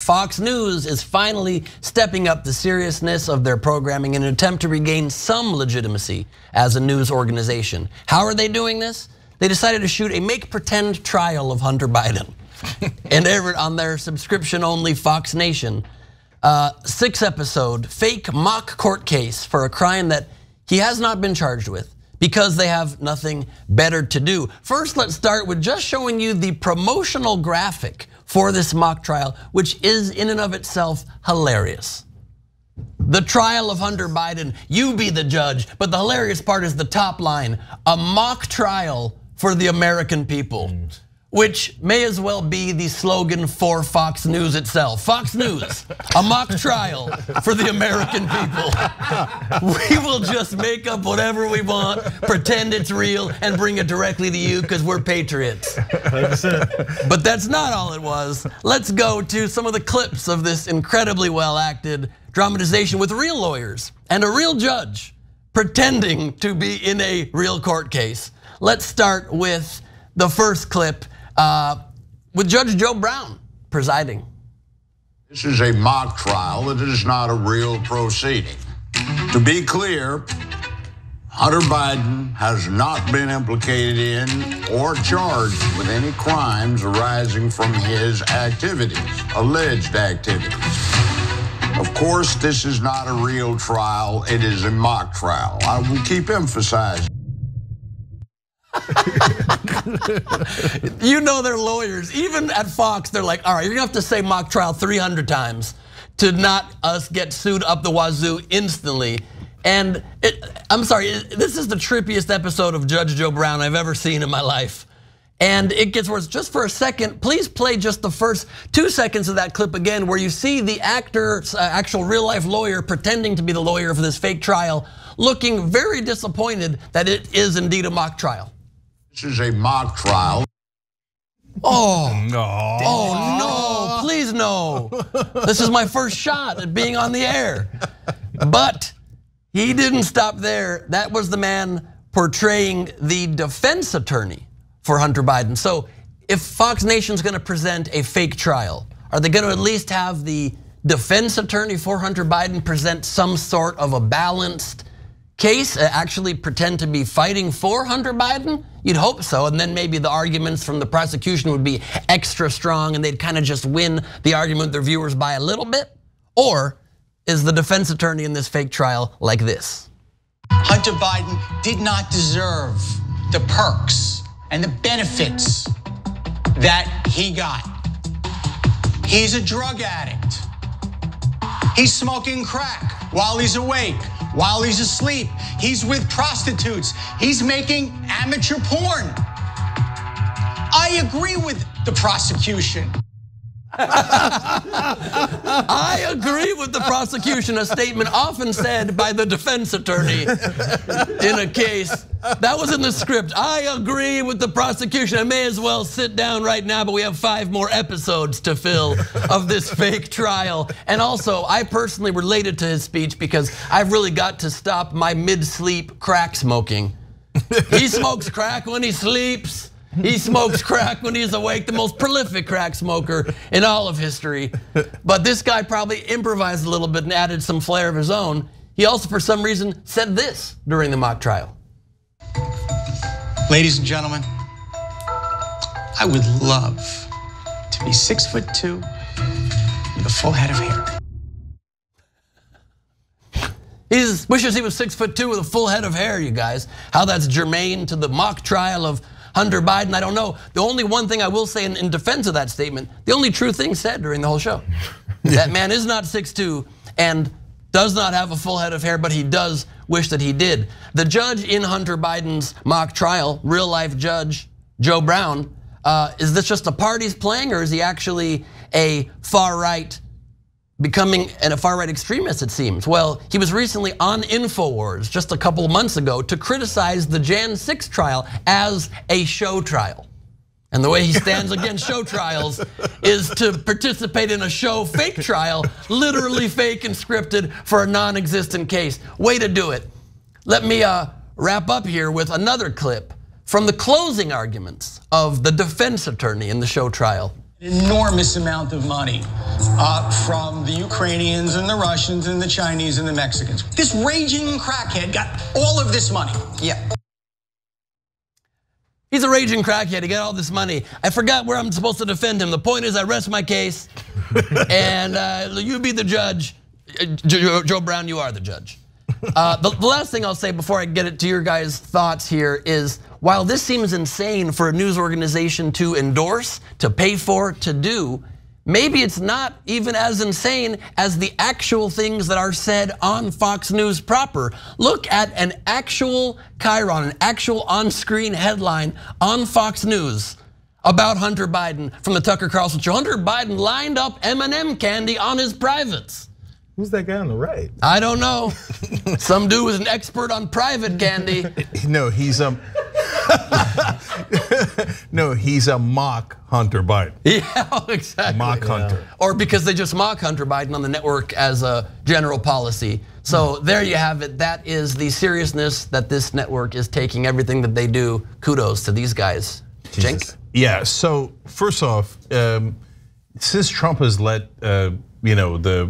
Fox News is finally stepping up the seriousness of their programming in an attempt to regain some legitimacy as a news organization. How are they doing this? They decided to shoot a make-pretend trial of Hunter Biden and air it on their subscription-only Fox Nation. 6-episode fake mock court case for a crime that he has not been charged with, because they have nothing better to do. First, let's start with just showing you the promotional graphic for this mock trial, which is in and of itself hilarious. The trial of Hunter Biden, you be the judge, but the hilarious part is the top line, a mock trial for the American people, which may as well be the slogan for Fox News itself. Fox News, a mock trial for the American people. We will just make up whatever we want, pretend it's real, and bring it directly to you because we're patriots. 100%. But that's not all it was. Let's go to some of the clips of this incredibly well-acted dramatization with real lawyers and a real judge pretending to be in a real court case. Let's start with the first clip with Judge Joe Brown presiding. This is a mock trial. It is not a real proceeding. To be clear, Hunter Biden has not been implicated in or charged with any crimes arising from his activities, alleged activities. Of course, this is not a real trial. It is a mock trial. I will keep emphasizing. You know they're lawyers. Even at Fox, they're like, all right, you're gonna have to say mock trial 300 times to not us get sued up the wazoo instantly. And I'm sorry, this is the trippiest episode of Judge Joe Brown I've ever seen in my life. And it gets worse. Just for a second, please play just the first 2 seconds of that clip again, where you see the actor's actual real life lawyer pretending to be the lawyer for this fake trial, looking very disappointed that it is indeed a mock trial. This is a mock trial. Oh no, please no. This is my first shot at being on the air. But he didn't stop there. That was the man portraying the defense attorney for Hunter Biden. So if Fox Nation's gonna present a fake trial, are they gonna at least have the defense attorney for Hunter Biden present some sort of a balanced case, actually pretend to be fighting for Hunter Biden? You'd hope so, and then maybe the arguments from the prosecution would be extra strong and they'd kind of just win the argument with their viewers by a little bit? Or is the defense attorney in this fake trial like this? Hunter Biden did not deserve the perks and the benefits that he got. He's a drug addict. He's smoking crack while he's awake, while he's asleep. He's with prostitutes. He's making amateur porn. I agree with the prosecution. I agree with the prosecution, a statement often said by the defense attorney in a case. That was in the script. I agree with the prosecution. I may as well sit down right now, but we have 5 more episodes to fill of this fake trial. And also, I personally related to his speech because I've really got to stop my mid-sleep crack smoking. He smokes crack when he sleeps. He smokes crack when he's awake, the most prolific crack smoker in all of history. But this guy probably improvised a little bit and added some flair of his own. He also, for some reason, said this during the mock trial. Ladies and gentlemen, I would love to be 6'2" with a full head of hair. He wishes he was 6'2" with a full head of hair, you guys. How that's germane to the mock trial of Hunter Biden, I don't know. The only one thing I will say in defense of that statement, the only true thing said during the whole show. That man is not 6'2" and does not have a full head of hair, but he does wish that he did. The judge in Hunter Biden's mock trial, real life judge Joe Brown, is this just a part he's playing, or is he actually a far right, becoming a far right extremist, it seems? Well, he was recently on InfoWars just a couple of months ago to criticize the Jan 6 trial as a show trial. And the way he stands against show trials is to participate in a show fake trial, literally fake and scripted for a non-existent case. Way to do it. Let me wrap up here with another clip from the closing arguments of the defense attorney in the show trial. Enormous amount of money from the Ukrainians and the Russians and the Chinese and the Mexicans. This raging crackhead got all of this money. Yeah. He's a raging crackhead. He got all this money. I forgot where I'm supposed to defend him. The point is, I rest my case, and you be the judge. Joe Brown, you are the judge. The last thing I'll say before I get it to your guys' thoughts here is, while this seems insane for a news organization to endorse, to pay for, to do, maybe it's not even as insane as the actual things that are said on Fox News proper. Look at an actual chyron, an actual on-screen headline on Fox News about Hunter Biden from the Tucker Carlson show. Hunter Biden lined up M&M candy on his privates. Who's that guy on the right? I don't know. Some dude who's an expert on private candy. No, he's he's a mock Hunter Biden. Yeah, exactly. Mock Hunter. Or because they just mock Hunter Biden on the network as a general policy. So there you have it. That is the seriousness that this network is taking everything that they do. Kudos to these guys. Cenk? Yeah, so first off, since Trump has let the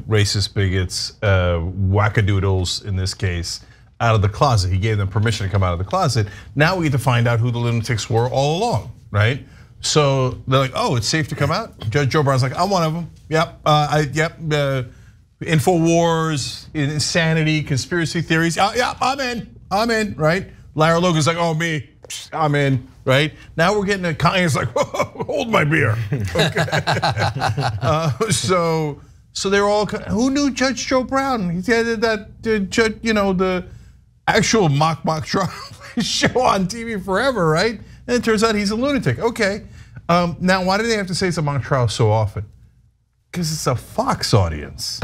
racist bigots, wackadoodles in this case, out of the closet. He gave them permission to come out of the closet. Now we get to find out who the lunatics were all along, right? So they're like, oh, it's safe to come out? Judge Joe Brown's like, I'm one of them. Yep, InfoWars, insanity, conspiracy theories. Yeah, I'm in, right? Lara Logan's like, oh, me, I'm in, right? Now we're getting a Kanye's like, whoa, hold my beer. Okay. So they're all, who knew Judge Joe Brown? He had that, the actual mock trial show on TV forever, right? And it turns out he's a lunatic. Okay, now why do they have to say it's a mock trial so often? Because it's a Fox audience.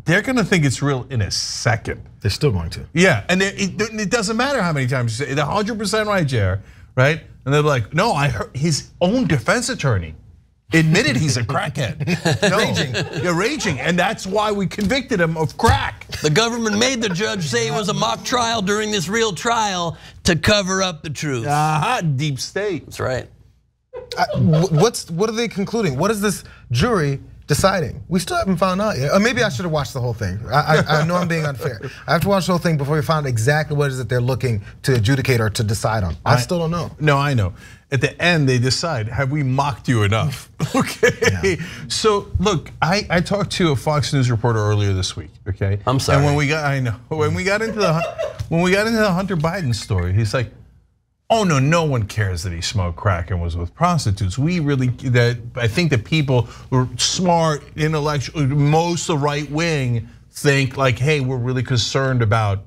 They're gonna think it's real in a second. They're still going to. Yeah, and it doesn't matter how many times you say it, 100% right, Jer, right? And they're like, no, I heard his own defense attorney admitted he's a crackhead. You're raging, and that's why we convicted him of crack. The government made the judge say it was a mock trial during this real trial to cover up the truth. Deep state. That's right. What are they concluding? What is this jury deciding? We still haven't found out yet. Or maybe I should have watched the whole thing. I know I'm being unfair. I have to watch the whole thing before we find exactly what it is that they're looking to adjudicate or to decide on. I still don't know. No, I know. At the end, they decide, have we mocked you enough? Okay. Yeah. So look, I talked to a Fox News reporter earlier this week. Okay. I'm sorry. And when we got into the Hunter Biden story, he's like, oh no one cares that he smoked crack and was with prostitutes. I think that people who are smart, intellectual, most of the right wing think like, hey, we're really concerned about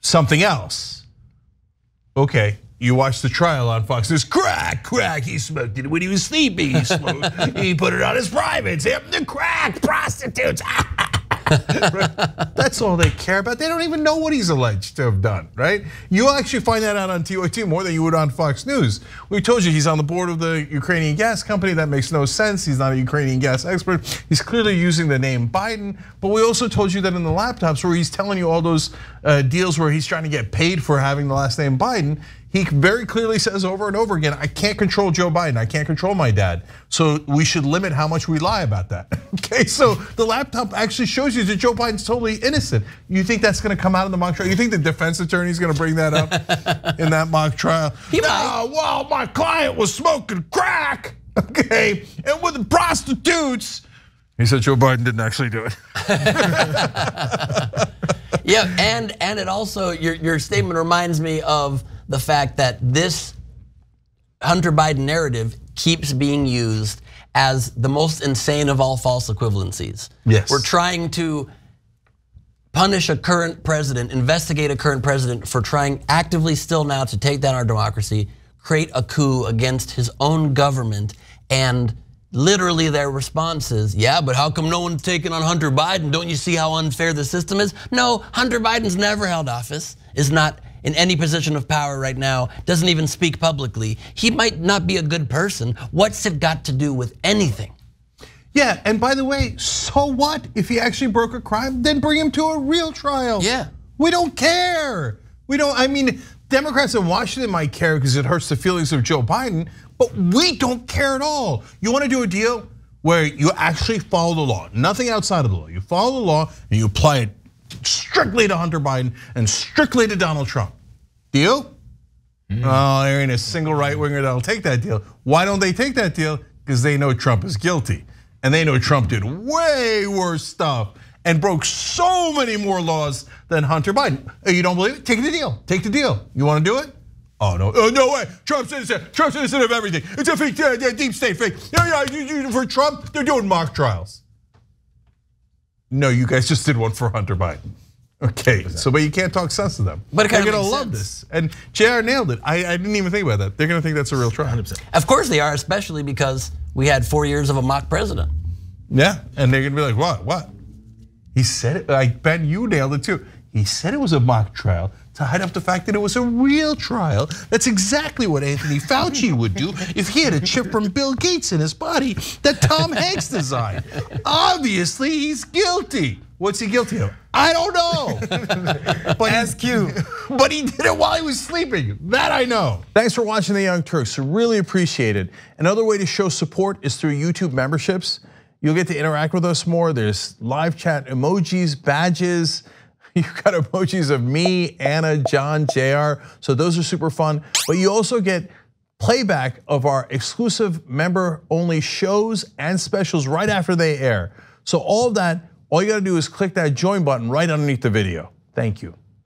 something else. Okay. You watch the trial on Fox News. Crack. He smoked it when he was sleeping. He put it on his privates. The crack, prostitutes. That's all they care about. They don't even know what he's alleged to have done, right? You'll actually find that out on TOT more than you would on Fox News. We told you he's on the board of the Ukrainian gas company. That makes no sense. He's not a Ukrainian gas expert. He's clearly using the name Biden. But we also told you that in the laptops where he's telling you all those deals where he's trying to get paid for having the last name Biden, he very clearly says over and over again, I can't control Joe Biden, I can't control my dad. So we should limit how much we lie about that. Okay, so the laptop actually shows you that Joe Biden's totally innocent. You think that's gonna come out in the mock trial? You think the defense attorney is gonna bring that up in that mock trial? Well, my client was smoking crack, okay, and with the prostitutes. He said Joe Biden didn't actually do it. Yeah, and it also, your statement reminds me of the fact that this Hunter Biden narrative keeps being used as the most insane of all false equivalencies. Yes. We're trying to punish a current president, investigate a current president for trying actively still now to take down our democracy, create a coup against his own government, and literally their response is, yeah, but how come no one's taken on Hunter Biden? Don't you see how unfair the system is? No, Hunter Biden's never held office, is not in any position of power right now, doesn't even speak publicly. He might not be a good person. What's it got to do with anything? Yeah, and by the way, so what if he actually broke a crime? Then bring him to a real trial. Yeah. We don't care. I mean, Democrats in Washington might care because it hurts the feelings of Joe Biden, but we don't care at all. You want to do a deal where you actually follow the law, nothing outside of the law. You follow the law and you apply it strictly to Hunter Biden and strictly to Donald Trump. Deal? Oh, there ain't a single right winger that'll take that deal. Why don't they take that deal? Because they know Trump is guilty. And they know Trump did way worse stuff and broke so many more laws than Hunter Biden. You don't believe it? Take the deal. Take the deal. You want to do it? Oh no! No way! Trump's innocent of everything. It's a fake, deep state fake. Yeah. For Trump, they're doing mock trials. No, you guys just did one for Hunter Biden. Okay, so but you can't talk sense to them. But they're gonna love this. And JR nailed it. I didn't even think about that. They're gonna think that's a real trial. 100%. Of course they are, especially because we had 4 years of a mock president. Yeah, and they're gonna be like, what? He said it. Like Ben, you nailed it too. He said it was a mock trial to hide up the fact that it was a real trial. That's exactly what Anthony Fauci would do if he had a chip from Bill Gates in his body that Tom Hanks designed. Obviously, he's guilty. What's he guilty of? I don't know. But Ask you. But he did it while he was sleeping. That I know. Thanks for watching The Young Turks. Really appreciate it. Another way to show support is through YouTube memberships. You'll get to interact with us more. There's live chat emojis, badges. You got emojis of me, Anna, John, JR. So those are super fun. But you also get playback of our exclusive member-only shows and specials right after they air. So all of that, all you gotta do is click that join button right underneath the video. Thank you.